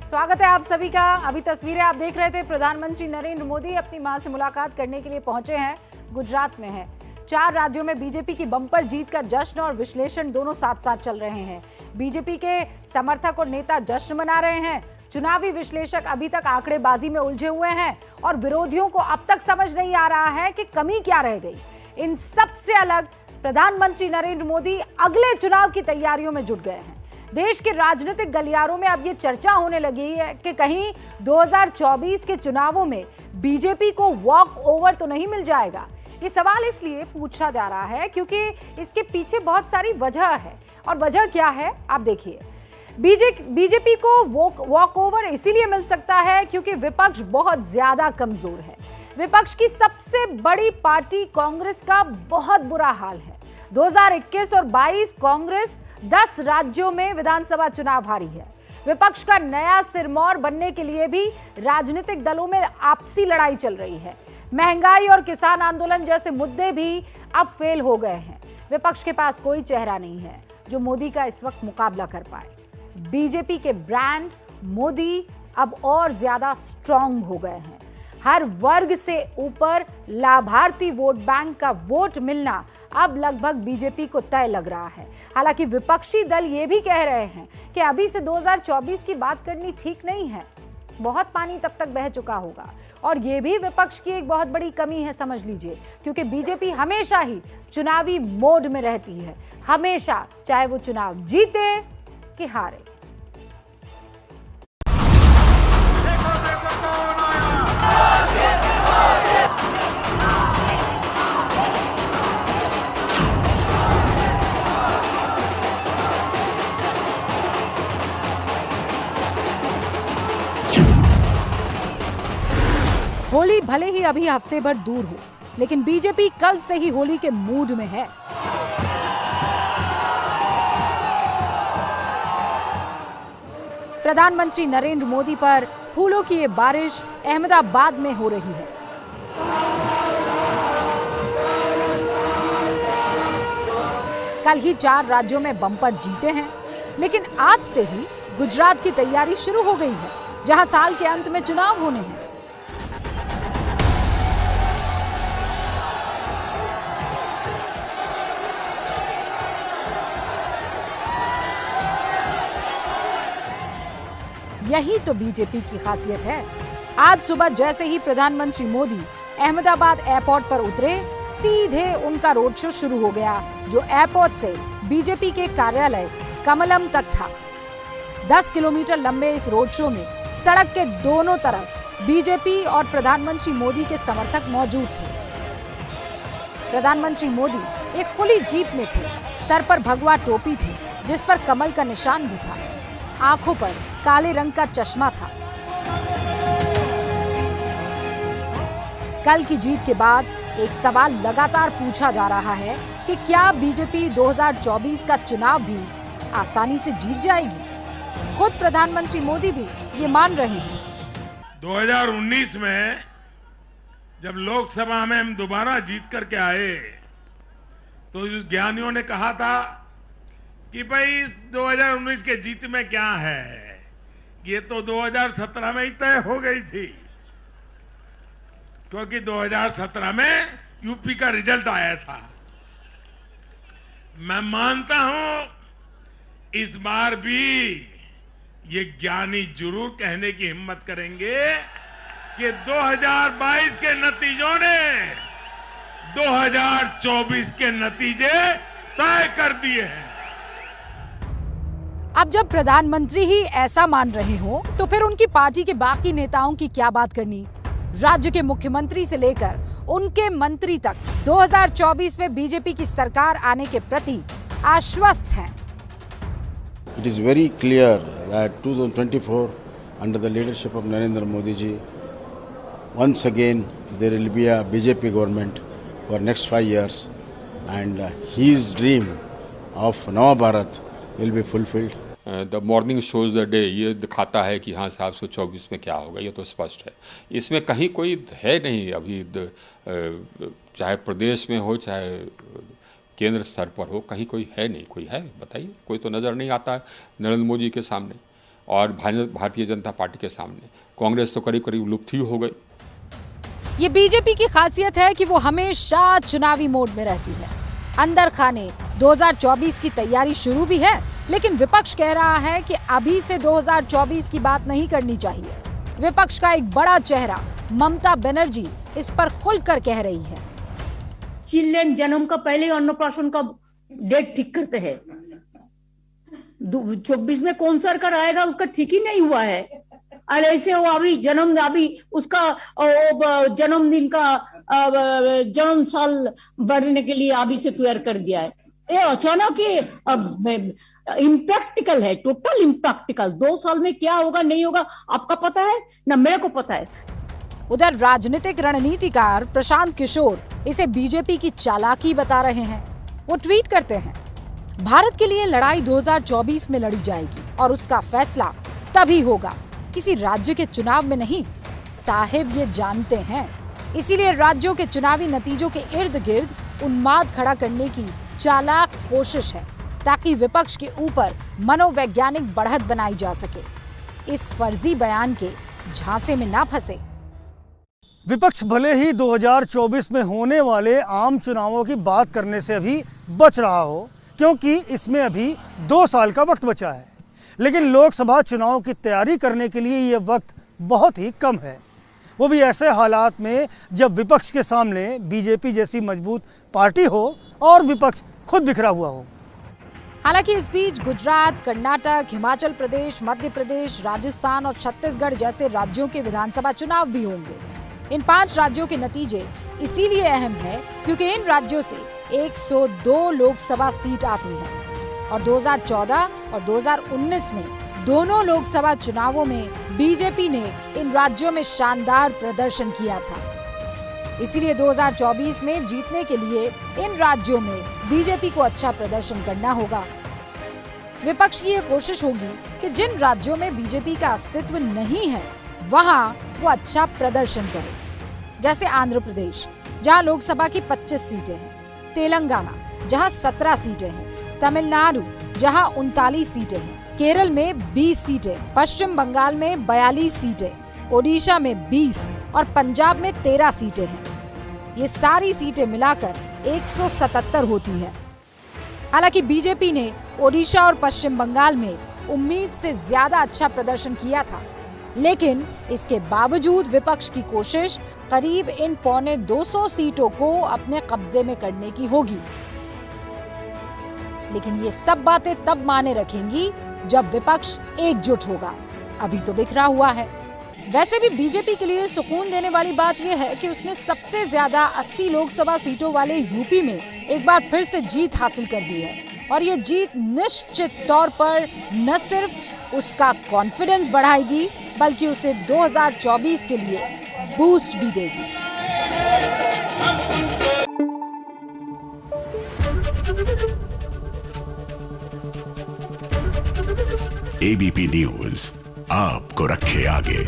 स्वागत है आप सभी का। अभी तस्वीरें आप देख रहे थे। प्रधानमंत्री नरेंद्र मोदी अपनी मां से मुलाकात करने के लिए पहुंचे हैं। गुजरात में है। 4 राज्यों में बीजेपी की बम्पर जीत का जश्न और विश्लेषण दोनों साथ साथ चल रहे हैं। बीजेपी के समर्थक और नेता जश्न मना रहे हैं। चुनावी विश्लेषक अभी तक आंकड़ेबाजी में उलझे हुए हैं और विरोधियों को अब तक समझ नहीं आ रहा है कि कमी क्या रह गई। इन सबसे अलग प्रधानमंत्री नरेंद्र मोदी अगले चुनाव की तैयारियों में जुट गए हैं। देश के राजनीतिक गलियारों में अब ये चर्चा होने लगी है कि कहीं 2024 के चुनावों में बीजेपी को वॉक ओवर तो नहीं मिल जाएगा। ये सवाल इसलिए पूछा जा रहा है क्योंकि इसके पीछे बहुत सारी वजह है। और वजह क्या है आप देखिए। बीजेपी को वॉक ओवर इसीलिए मिल सकता है क्योंकि विपक्ष बहुत ज्यादा कमजोर है। विपक्ष की सबसे बड़ी पार्टी कांग्रेस का बहुत बुरा हाल है। 2021 और 22 कांग्रेस 10 राज्यों में विधानसभा चुनाव हारी है। विपक्ष का नया सिरमौर बनने के लिए भी राजनीतिक दलों में आपसी लड़ाई चल रही है। महंगाई और किसान आंदोलन जैसे मुद्दे भी अब फेल हो गए हैं। विपक्ष के पास कोई चेहरा नहीं है जो मोदी का इस वक्त मुकाबला कर पाए। बीजेपी के ब्रांड मोदी अब और ज्यादा स्ट्रांग हो गए हैं। हर वर्ग से ऊपर लाभार्थी वोट बैंक का वोट मिलना अब लगभग बीजेपी को तय लग रहा है। हालांकि विपक्षी दल ये भी कह रहे हैं कि अभी से 2024 की बात करनी ठीक नहीं है। बहुत पानी तब तक बह चुका होगा। और ये भी विपक्ष की एक बहुत बड़ी कमी है, समझ लीजिए, क्योंकि बीजेपी हमेशा ही चुनावी मोड में रहती है। हमेशा, चाहे वो चुनाव जीते कि हारे। होली भले ही अभी हफ्ते भर दूर हो, लेकिन बीजेपी कल से ही होली के मूड में है। प्रधानमंत्री नरेंद्र मोदी पर फूलों की ये बारिश अहमदाबाद में हो रही है। कल ही 4 राज्यों में बम्पर जीते हैं, लेकिन आज से ही गुजरात की तैयारी शुरू हो गई है, जहां साल के अंत में चुनाव होने हैं। यही तो बीजेपी की खासियत है। आज सुबह जैसे ही प्रधानमंत्री मोदी अहमदाबाद एयरपोर्ट पर उतरे, सीधे उनका रोड शो शुरू हो गया, जो एयरपोर्ट से बीजेपी के कार्यालय कमलम तक था। 10 किलोमीटर लंबे इस रोड शो में सड़क के दोनों तरफ बीजेपी और प्रधानमंत्री मोदी के समर्थक मौजूद थे। प्रधानमंत्री मोदी एक खुली जीप में थे। सर पर भगवा टोपी थी, जिस पर कमल का निशान भी था। आंखों पर काले रंग का चश्मा था। कल की जीत के बाद एक सवाल लगातार पूछा जा रहा है कि क्या बीजेपी 2024 का चुनाव भी आसानी से जीत जाएगी। खुद प्रधानमंत्री मोदी भी ये मान रहे हैं। 2019 में जब लोकसभा में हम दोबारा जीत करके आए तो ज्ञानियों ने कहा था कि भाई 2019 के जीत में क्या है, ये तो 2017 में ही तय हो गई थी, क्योंकि 2017 में यूपी का रिजल्ट आया था। मैं मानता हूं इस बार भी ये ज्ञानी जरूर कहने की हिम्मत करेंगे कि 2022 के नतीजों ने 2024 के नतीजे तय कर दिए हैं। अब जब प्रधानमंत्री ही ऐसा मान रहे हो, तो फिर उनकी पार्टी के बाकी नेताओं की क्या बात करनी। राज्य के मुख्यमंत्री से लेकर उनके मंत्री तक 2024 में बीजेपी की सरकार आने के प्रति आश्वस्त हैं। It is very clear that 2024 under the leadership of Narendra Modi ji, once again there will be a BJP government for next 5 years and his dream of Nava Bharat will be fulfilled. The morning shows the day ये दिखाता है कि हाँ 724 में क्या होगा, ये तो स्पष्ट है। इसमें कहीं कोई है नहीं अभी, चाहे प्रदेश में हो चाहे केंद्र स्तर पर हो, कहीं कोई है नहीं। कोई है बताइए, कोई तो नज़र नहीं आता है नरेंद्र मोदी के सामने। और भारतीय जनता पार्टी के सामने कांग्रेस तो करीब करीब लुप्त ही हो गई। ये बीजेपी की खासियत है कि वो हमेशा चुनावी मोड में रहती है। अंदर खाने 2024 की तैयारी शुरू भी है, लेकिन विपक्ष कह रहा है कि अभी से 2024 की बात नहीं करनी चाहिए। विपक्ष का एक बड़ा चेहरा ममता बनर्जी इस पर खुलकर कह रही है। चिल्ड्रन जन्म का पहले अन्नप्राशन का डेट ठीक करते हैं। 24 में कौन सरकार आएगा उसका ठीक ही नहीं हुआ है, और ऐसे वो अभी उसका जन्मदिन का जन्म साल बढ़ने के लिए अभी से तैयार कर दिया है। ये अचानक इम्प्रैक्टिकल है, टोटल इम्प्रैक्टिकल। 2 साल में क्या होगा नहीं होगा आपका पता है ना मेरे को पता है। उधर राजनीतिक रणनीतिकार प्रशांत किशोर इसे बीजेपी की चालाकी बता रहे हैं। वो ट्वीट करते हैं, भारत के लिए लड़ाई 2024 में लड़ी जाएगी और उसका फैसला तभी होगा, किसी राज्य के चुनाव में नहीं। साहिब ये जानते हैं, इसीलिए राज्यों के चुनावी नतीजों के इर्द गिर्द उन्माद खड़ा करने की चालाक कोशिश है, ताकि विपक्ष के ऊपर मनोवैज्ञानिक बढ़त बनाई जा सके। इस फर्जी बयान के झांसे में ना फंसे। विपक्ष भले ही 2024 में होने वाले आम चुनावों की बात करने से अभी बच रहा हो, क्योंकि इसमें अभी 2 साल का वक्त बचा है, लेकिन लोकसभा चुनाव की तैयारी करने के लिए ये वक्त बहुत ही कम है, वो भी ऐसे हालात में जब विपक्ष के सामने बीजेपी जैसी मजबूत पार्टी हो और विपक्ष खुद बिखरा हुआ हो। हालांकि इस बीच गुजरात, कर्नाटक, हिमाचल प्रदेश, मध्य प्रदेश, राजस्थान और छत्तीसगढ़ जैसे राज्यों के विधानसभा चुनाव भी होंगे। इन 5 राज्यों के नतीजे इसीलिए अहम है क्योंकि इन राज्यों से 102 लोकसभा सीट आती है और 2014 और 2019 में दोनों लोकसभा चुनावों में बीजेपी ने इन राज्यों में शानदार प्रदर्शन किया था। इसीलिए 2024 में जीतने के लिए इन राज्यों में बीजेपी को अच्छा प्रदर्शन करना होगा। विपक्ष की ये कोशिश होगी कि जिन राज्यों में बीजेपी का अस्तित्व नहीं है वहां वो अच्छा प्रदर्शन करे, जैसे आंध्र प्रदेश जहां लोकसभा की 25 सीटें हैं, तेलंगाना जहां 17 सीटें हैं, तमिलनाडु जहां 39 सीटें हैं, केरल में 20 सीटें, पश्चिम बंगाल में 42 सीटें, ओडिशा में 20 और पंजाब में 13 सीटें हैं। ये सारी सीटें मिलाकर 177 होती है। हालांकि बीजेपी ने ओडिशा और पश्चिम बंगाल में उम्मीद से ज्यादा अच्छा प्रदर्शन किया था, लेकिन इसके बावजूद विपक्ष की कोशिश करीब इन 250 सीटों को अपने कब्जे में करने की होगी। लेकिन ये सब बातें तब माने रखेंगी जब विपक्ष एकजुट होगा। अभी तो बिखरा हुआ है। वैसे भी बीजेपी के लिए सुकून देने वाली बात यह है कि उसने सबसे ज्यादा 80 लोकसभा सीटों वाले यूपी में एक बार फिर से जीत हासिल कर दी है, और ये जीत निश्चित तौर पर न सिर्फ उसका कॉन्फिडेंस बढ़ाएगी बल्कि उसे 2024 के लिए बूस्ट भी देगी। एबीपी न्यूज आपको रखे आगे।